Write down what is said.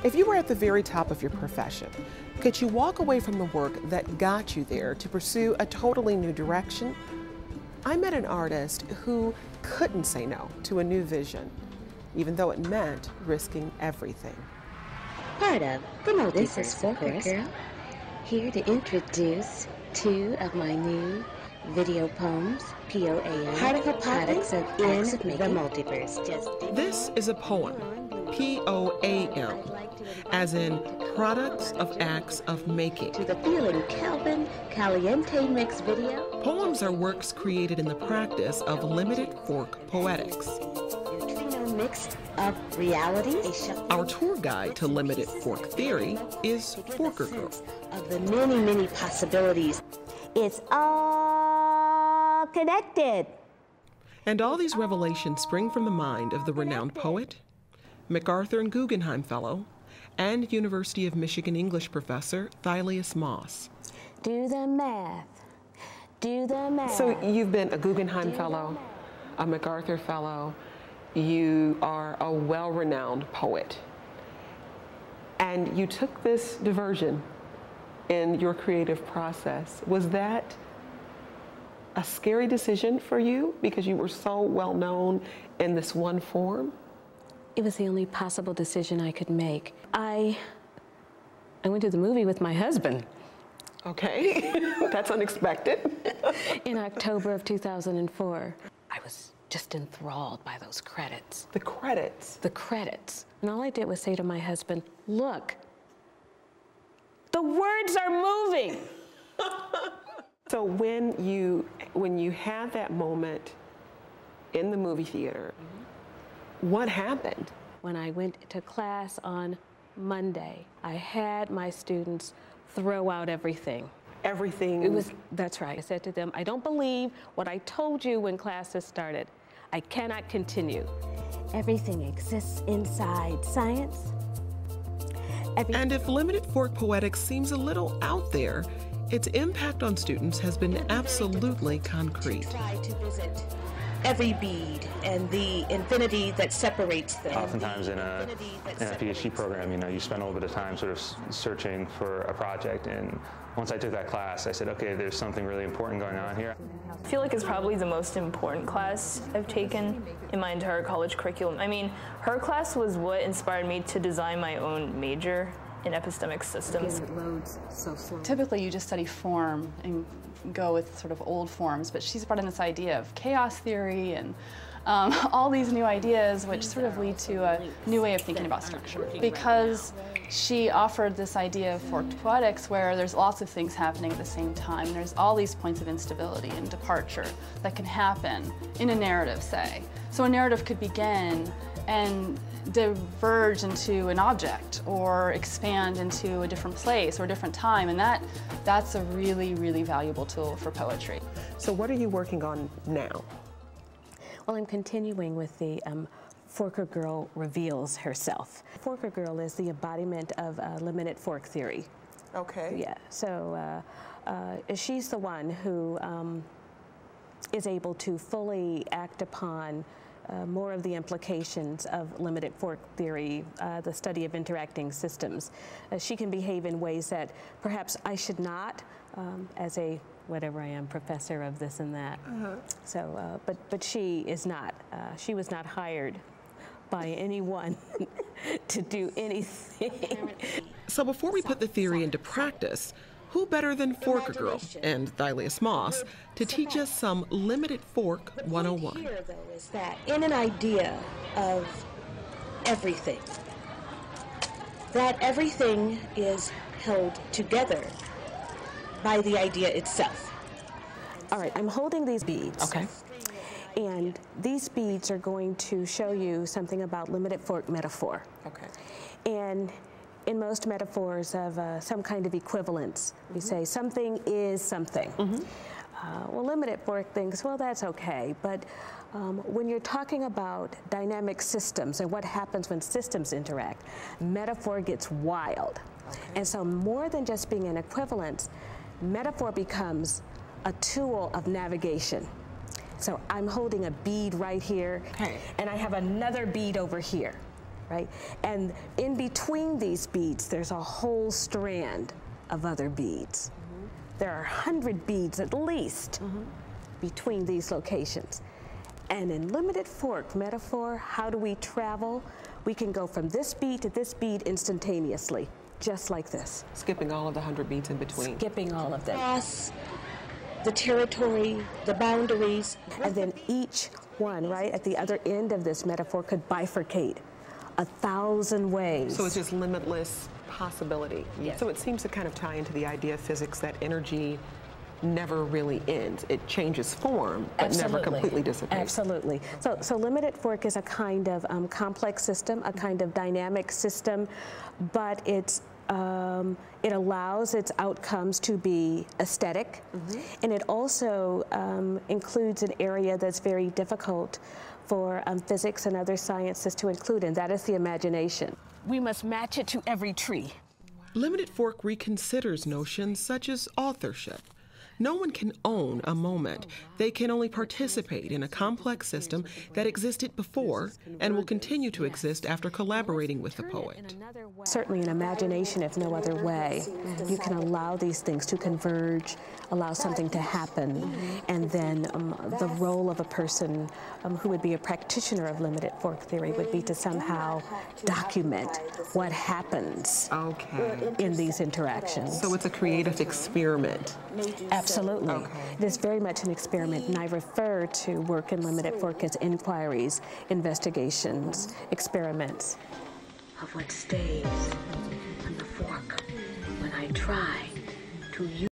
If you were at the very top of your profession, could you walk away from the work that got you there to pursue a totally new direction? I met an artist who couldn't say no to a new vision, even though it meant risking everything. Part of the Multiverse. This is Forker Girl, here to introduce two of my new video poems, POAM, Particle Products of In the Multiverse. This is a poem, POAM, as in Products of Acts of Making. To the Feeling Kelvin Caliente Mix video. Poems are works created in the practice of limited fork poetics. Neutrino mix of reality. Our tour guide to limited fork theory is Forker Girl. Of the many, many possibilities. It's all connected. And all these revelations spring from the mind of the renowned poet, MacArthur and Guggenheim Fellow, and University of Michigan English professor Thylias Moss. Do the math. Do the math. So you've been a Guggenheim Fellow, a MacArthur Fellow. You are a well-renowned poet. And you took this diversion in your creative process. Was that a scary decision for you because you were so well known in this one form? It was the only possible decision I could make. I went to the movie with my husband. Okay, that's unexpected. In October of 2004. I was just enthralled by those credits. The credits? The credits. And all I did was say to my husband, look, the words are moving. So when you had that moment in the movie theater, what happened? When I went to class on Monday, I had my students throw out everything. Everything? That's right. I said to them, I don't believe what I told you when classes started. I cannot continue. Everything exists inside science. And if limited fork poetics seems a little out there, its impact on students has been absolutely concrete. Try to visit every bead and the infinity that separates them. Oftentimes in a PhD program, you spend a little bit of time sort of searching for a project, and once I took that class, I said, okay, there's something really important going on here. I feel like it's probably the most important class I've taken in my entire college curriculum. I mean, her class was what inspired me to design my own major in epistemic systems. It loads so slow. Typically, you just study form and go with sort of old forms, but she's brought in this idea of chaos theory and all these new ideas, which sort of lead to a new way of thinking about structure. Because she offered this idea of forked poetics where there's lots of things happening at the same time, and there's all these points of instability and departure that can happen in a narrative, say. So a narrative could begin and diverge into an object or expand into a different place or a different time, and that's a really, really valuable tool for poetry. So what are you working on now? Well, I'm continuing with the Forker Girl reveals herself. Forker Girl is the embodiment of limited fork theory. Okay. Yeah, so she's the one who is able to fully act upon more of the implications of limited fork theory, the study of interacting systems. She can behave in ways that perhaps I should not, as a whatever I am, professor of this and that. So, but she is not. She was not hired by anyone to do anything. So before we put the theory into practice, who better than Forker Girl and Thylias Moss to teach us some limited fork 101? Here, though, is that in an idea of everything, that everything is held together by the idea itself. All right, I'm holding these beads. Okay. And these beads are going to show you something about limited fork metaphor. Okay. And in most metaphors of some kind of equivalence, we say something is something. Well, limited fork thinks, well, that's okay, but when you're talking about dynamic systems and what happens when systems interact, metaphor gets wild. And so more than just being an equivalence, metaphor becomes a tool of navigation. So I'm holding a bead right here, and I have another bead over here, right? And in between these beads, there's a whole strand of other beads. There are 100 beads at least between these locations. And in limited fork metaphor, how do we travel? We can go from this bead to this bead instantaneously, just like this. Skipping all of the 100 beads in between. Skipping all of them. Across the territory, the boundaries. And then each one, right, at the other end of this metaphor could bifurcate 1,000 ways. So it's just limitless possibility. Yes. So it seems to kind of tie into the idea of physics that energy never really ends. It changes form, but never completely dissipates. Absolutely. So limited fork is a kind of complex system, a kind of dynamic system, but it's it allows its outcomes to be aesthetic, and it also includes an area that's very difficult for physics and other sciences to include, and that is the imagination. We must match it to every tree. Limited fork reconsiders notions such as authorship. No one can own a moment. They can only participate in a complex system that existed before and will continue to exist after collaborating with the poet. Certainly an imagination, if no other way. You can allow these things to converge, allow something to happen, and then the role of a person who would be a practitioner of limited fork theory would be to somehow document what happens in these interactions. So it's a creative experiment. Absolutely. It is very much an experiment, and I refer to work in limited fork as inquiries, investigations, experiments. Of what stays on the fork when I try to use